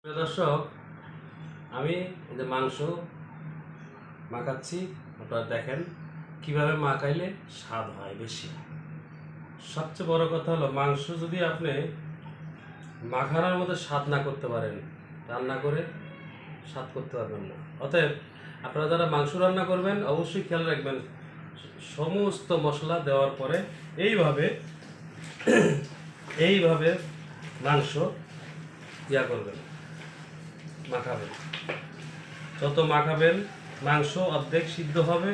প্রিয় দর্শক, আমি যে মাংস মাখাচ্ছি, আপনারা দেখেন কিভাবে মাখাইলে স্বাদ হয় বেশি। সবচেয়ে বড় কথা হলো, মাংস যদি আপনি মাখানোর মতো স্বাদ না করতে পারেন, রান্না করে স্বাদ করতে পারবেন না। অতএব আপনারা যারা মাংস রান্না করবেন অবশ্যই খেয়াল রাখবেন, সমস্ত মশলা দেওয়ার পরে এইভাবে এইভাবে মাংস করবেন, মাখাবেন। যত মাখাবেন মাংস অর্ধেক সিদ্ধ হবে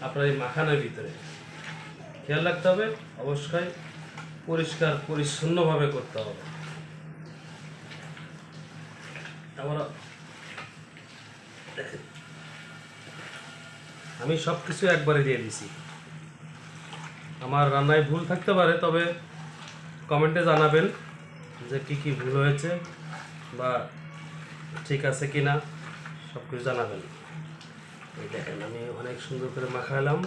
আপনার এই মাখানোর ভিতরে। খেয়াল রাখতে হবে, অবশ্যই পরিষ্কার পরিচ্ছন্নভাবে করতে হবে। আমরা দেখেন, আমি সব কিছু একবারে দিয়ে দিছি। আমার রান্নায় ভুল থাকতে পারে, তবে কমেন্টে জানাবেন যে কি ভুল হয়েছে বা ঠিক আছে কি না, সব কিছু জানাবেন। এই দেখেন, আমি অনেক সুন্দর করে মাখালাম।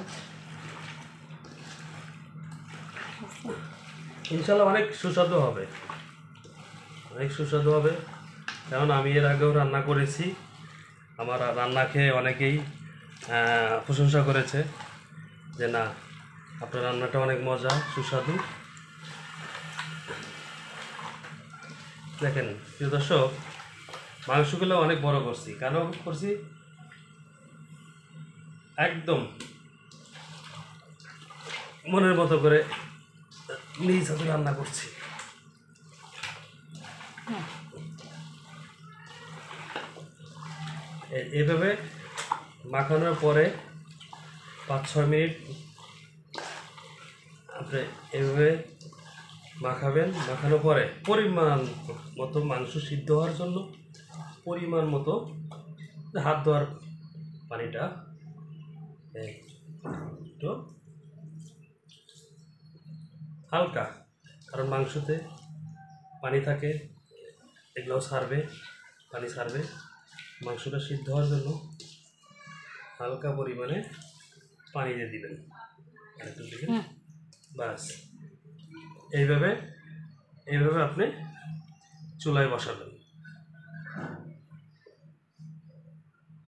ইনশাল্লাহ অনেক সুস্বাদু হবে, অনেক সুস্বাদু হবে। কারণ আমি এর আগেও রান্না করেছি, আমার রান্না খেয়ে অনেকেই প্রশংসা করেছে যে না, আপনার রান্নাটা অনেক মজা, সুস্বাদু। দেখেন প্রিয় দর্শক, মাংসগুলো অনেক বড় করছি। কেন করছি? একদম মনের মতো করে নিজ হাতে রান্না করছি। এভাবে মাখানোর পরে 5-6 মিনিট আপনি এভাবে মাখাবেন। মাখানোর পরে পরিমাণ মতো মাংস সিদ্ধ হওয়ার জন্য পরিমাণ মতো হাত ধোয়ার পানিটা একটু হালকা, কারণ মাংসতে পানি থাকে, এগুলোও ছাড়বে, পানি ছাড়বে। মাংসটা সিদ্ধ হওয়ার জন্য হালকা পরিমাণে পানি দিয়ে দিবেন, আরেকটু দিবেন, বাস। এইভাবে আপনি চুলায় বসাবেন।